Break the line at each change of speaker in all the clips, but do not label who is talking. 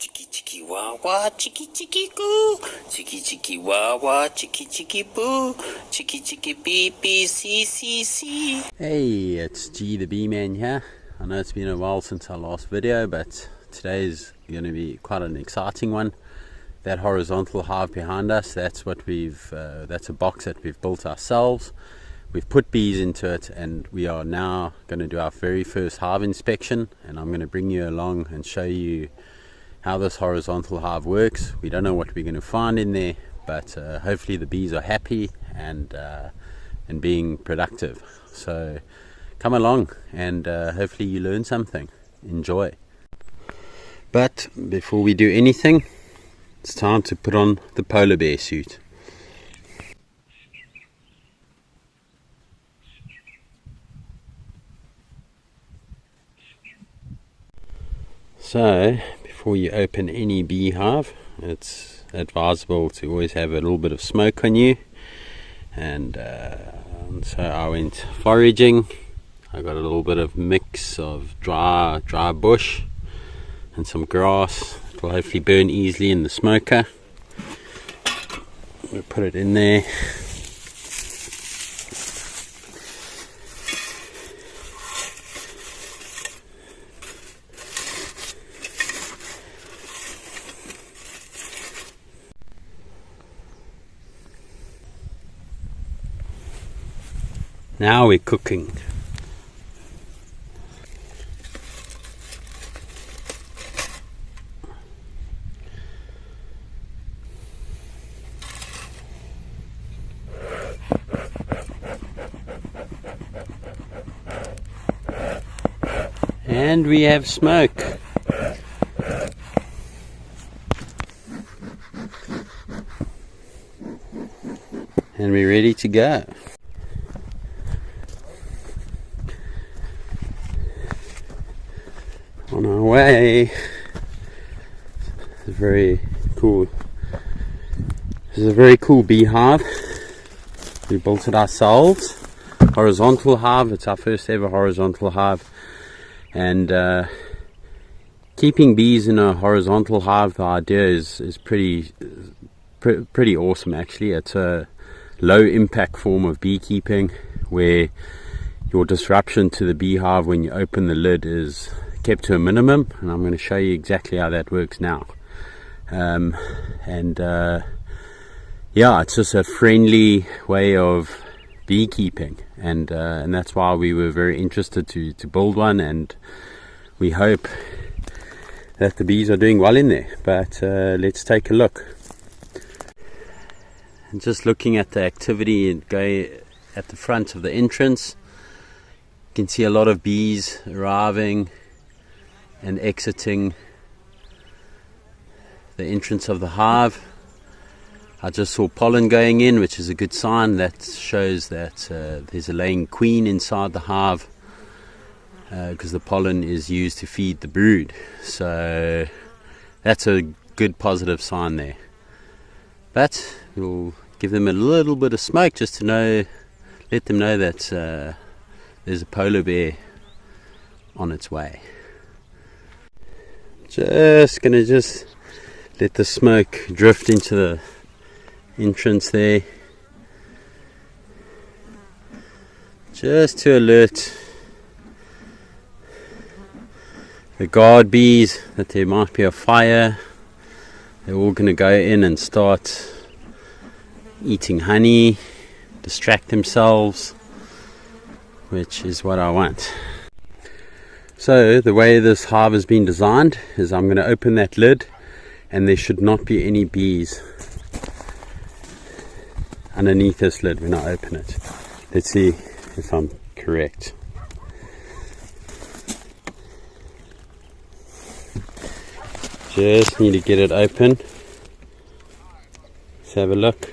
Chiki chiki wah wah, chiki chiki goo. Chiki chiki wah wah, chiki chiki boo. Chiki chiki beep beep, see see see. Hey, it's G the Bee Man here. I know it's been a while since our last video, but today's going to be quite an exciting one. That horizontal hive behind us, that's a box that we've built ourselves. We've put bees into it, and we are now going to do our very first hive inspection, and I'm going to bring you along and show you how this horizontal hive works. We don't know what we're going to find in there, but hopefully the bees are happy and being productive. So come along and hopefully you learn something. Enjoy. But before we do anything, it's time to put on the polar bear suit. So before you open any beehive, it's advisable to always have a little bit of smoke on you. And so I went foraging. I got a little bit of mix of dry bush and some grass. It will hopefully burn easily in the smoker. We'll put it in there. Now we're cooking. And we have smoke. And we're ready to go. On our way. It's very cool. This is a very cool beehive. We built it ourselves. Horizontal hive. It's our first ever horizontal hive. And keeping bees in a horizontal hive, the idea is pretty awesome actually. It's a low impact form of beekeeping where your disruption to the beehive when you open the lid is kept to a minimum, and I'm going to show you exactly how that works now. Yeah, it's just a friendly way of beekeeping, and that's why we were very interested to build one, and we hope that the bees are doing well in there. But let's take a look. And just looking at the activity and going at the front of the entrance, you can see a lot of bees arriving and exiting the entrance of the hive. I just saw pollen going in, which is a good sign. That shows that there's a laying queen inside the hive, because the pollen is used to feed the brood. So that's a good positive sign there. But we'll give them a little bit of smoke just to let them know that there's a polar bear on its way. Just gonna let the smoke drift into the entrance there, just to alert the guard bees that there might be a fire. They're all gonna go in and start eating honey, distract themselves, which is what I want. So the way this hive has been designed is I'm going to open that lid, and there should not be any bees underneath this lid when I open it. Let's see if I'm correct. Just need to get it open. Let's have a look.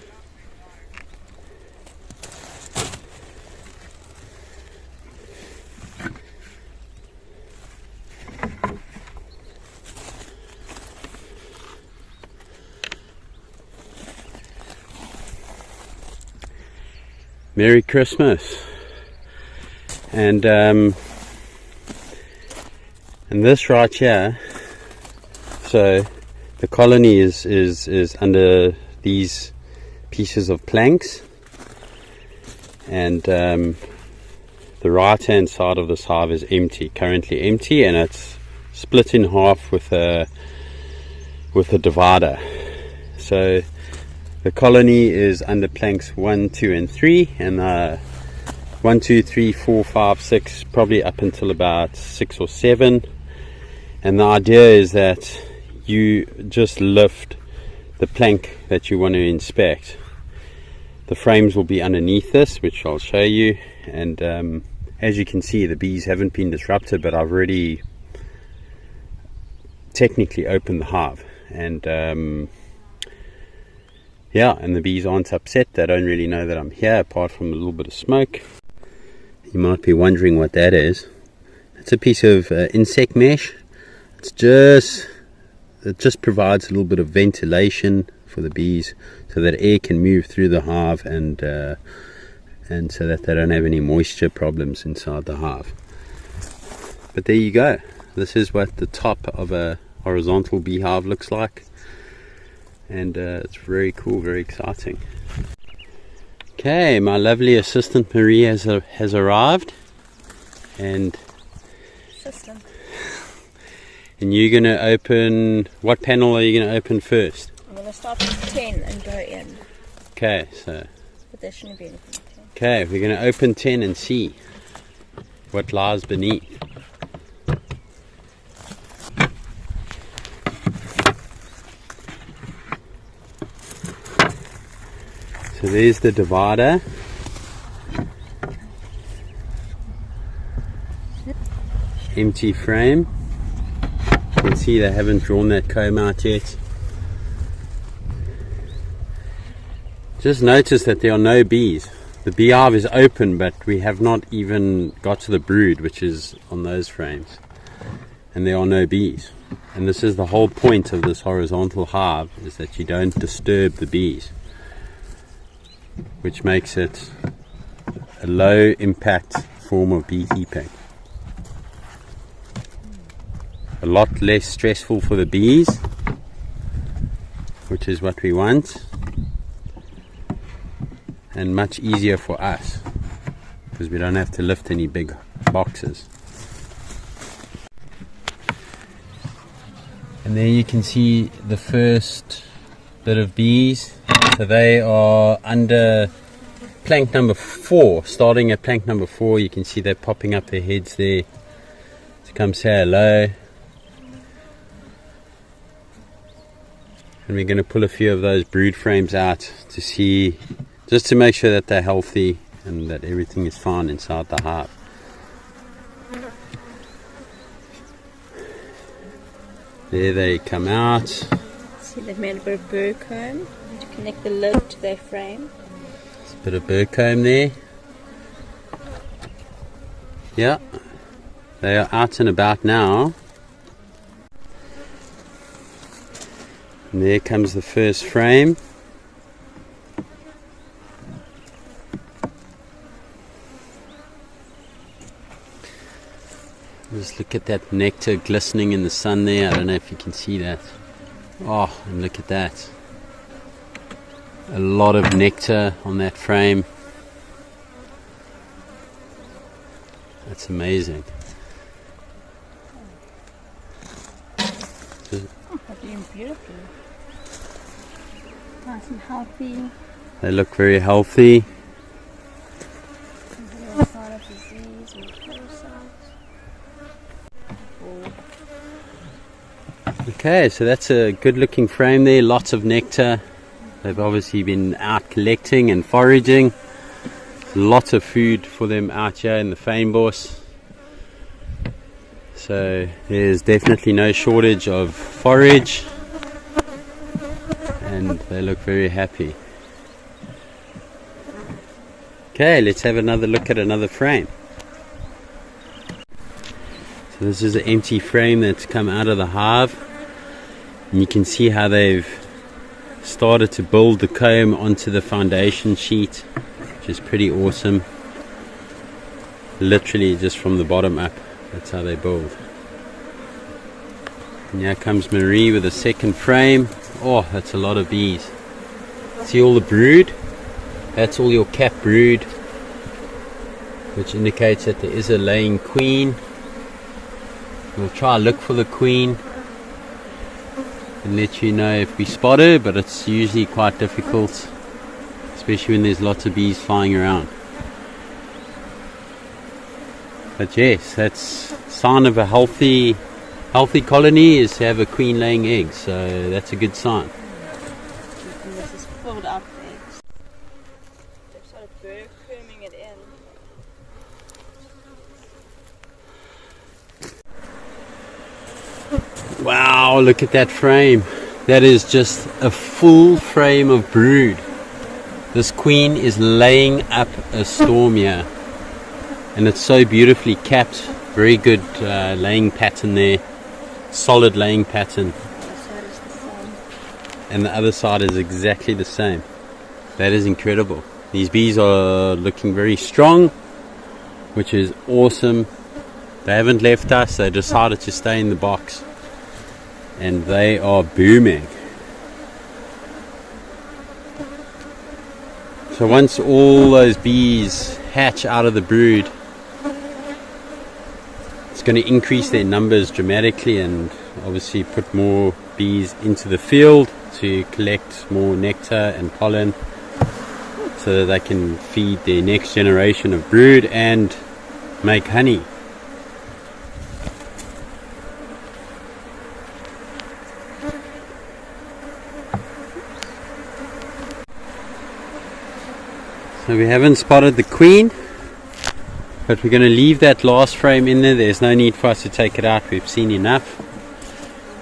Merry Christmas. And this right here, so The colony is under these pieces of planks, and the right hand side of this hive is currently empty, and it's split in half with a divider. So the colony is under planks 1, 2 and 3, and 1, 2, 3, 4, 5, 6, probably up until about 6 or 7. And the idea is that you just lift the plank that you want to inspect. The frames will be underneath this, which I'll show you, and as you can see, the bees haven't been disrupted, but I've already technically opened the hive, and yeah, and the bees aren't upset. They don't really know that I'm here, apart from a little bit of smoke. You might be wondering what that is. It's a piece of insect mesh. It just provides a little bit of ventilation for the bees, so that air can move through the hive, and so that they don't have any moisture problems inside the hive. But there you go. This is what the top of a horizontal beehive looks like, and it's very cool, very exciting. Okay, my lovely assistant Marie has arrived, and you're going to open, what panel are you going to open first?
I'm going to start with 10 and go in.
Okay, so.
But there shouldn't be anything.
Okay, we're going to open 10 and see what lies beneath. So there's the divider. Empty frame. You can see they haven't drawn that comb out yet. Just notice that there are no bees. The beehive is open, but we have not even got to the brood, which is on those frames. And there are no bees. And this is the whole point of this horizontal hive, is that you don't disturb the bees, which makes it a low impact form of beekeeping. A lot less stressful for the bees, which is what we want, and much easier for us, because we don't have to lift any big boxes. And there you can see the first bit of bees. So they are under plank number 4. Starting at plank number 4, you can see they're popping up their heads there to come say hello. And we're going to pull a few of those brood frames out to see, just to make sure that they're healthy and that everything is fine inside the hive. There they come out.
See, they've made a bit of burr comb to connect the lid to their frame.
There's a bit of burr comb there. Yeah, they are out and about now. And there comes the first frame. Just look at that nectar glistening in the sun there. I don't know if you can see that. Oh, and look at that. A lot of nectar on that frame. That's amazing.
They're doing beautifully. Nice and healthy.
They look very healthy.
No sign of disease or parasites.
Okay, so that's a good looking frame there. Lots of nectar. They've obviously been out collecting and foraging. Lots of food for them out here in the fynbos. So there's definitely no shortage of forage, and they look very happy. Okay, let's have another look at another frame. So this is an empty frame that's come out of the hive, and you can see how they've started to build the comb onto the foundation sheet, which is pretty awesome. Literally just from the bottom up, that's how they build. And here comes Marie with a second frame. Oh, that's a lot of bees. See all the brood? That's all your cap brood, which indicates that there is a laying queen. We'll try look for the queen and let you know if we spot her, but it's usually quite difficult, especially when there's lots of bees flying around. But yes, that's a sign of a healthy colony, is to have a queen laying eggs, so that's a good sign.
And this is filled up with eggs. They've started combing it in.
Wow, look at that frame. That is just a full frame of brood. This queen is laying up a storm here. And it's so beautifully capped. Very good laying pattern there. Solid laying pattern. And the other side is exactly the same. That is incredible. These bees are looking very strong, which is awesome. They haven't left us. They decided to stay in the box. And they are booming. So once all those bees hatch out of the brood, it's going to increase their numbers dramatically and obviously put more bees into the field to collect more nectar and pollen so that they can feed their next generation of brood and make honey. So we haven't spotted the queen, but we're going to leave that last frame in there. There's no need for us to take it out. We've seen enough.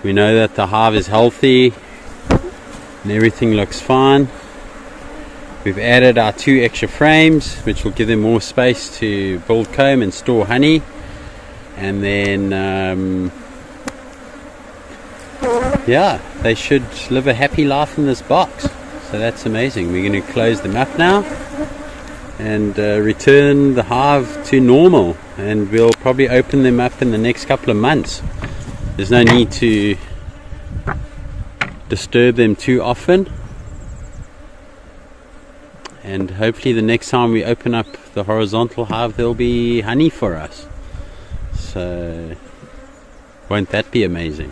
We know that the hive is healthy and everything looks fine. We've added our 2 extra frames, which will give them more space to build comb and store honey. And then yeah, they should live a happy life in this box. So that's amazing. We're going to close them up now and return the hive to normal, and we'll probably open them up in the next couple of months. There's no need to disturb them too often, and hopefully the next time we open up the horizontal hive there'll be honey for us. So won't that be amazing?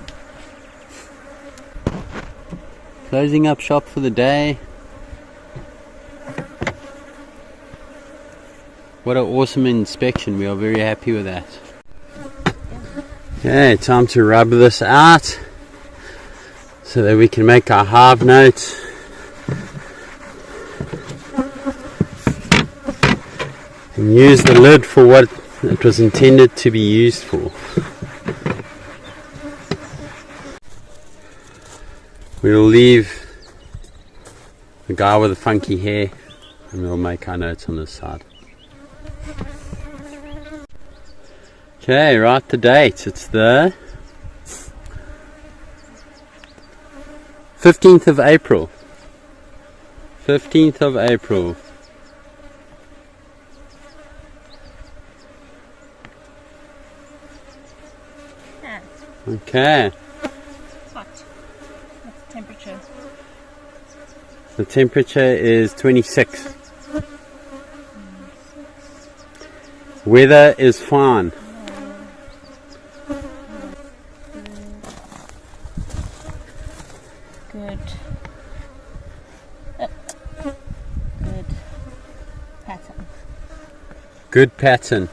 Closing up shop for the day. What an awesome inspection. We are very happy with that. Okay, time to rub this out so that we can make our hive notes. And use the lid for what it was intended to be used for. We'll leave the guy with the funky hair and we'll make our notes on this side. Okay, write the date. It's the 15th of April. 15th of April.
Yeah.
Okay.
It's hot. What's the temperature?
The temperature is 26. Weather is fine.
Good. Good pattern.
Good pattern.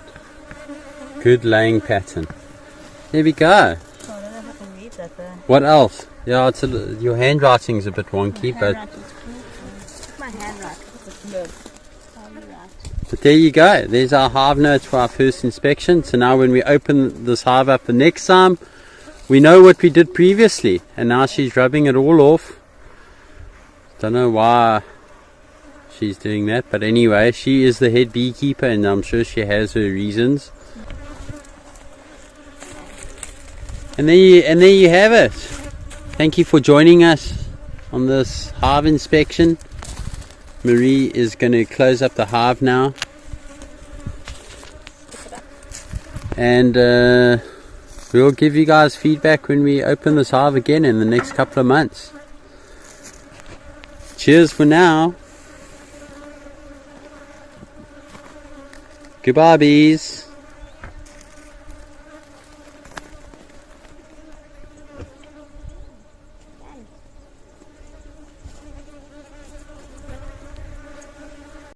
Good laying pattern. There we go.
Oh, I don't know if I can read that there.
What else? Yeah, it's your handwriting's a bit wonky, but
My handwriting is good.
But there you go. There's our hive notes for our first inspection. So now when we open this hive up the next time, we know what we did previously. And now she's rubbing it all off. Don't know why she's doing that, but anyway, she is the head beekeeper and I'm sure she has her reasons. And there you have it. Thank you for joining us on this hive inspection. Marie is going to close up the hive now. And we're We'll give you guys feedback when we open this hive again in the next couple of months. Cheers for now. Goodbye, bees.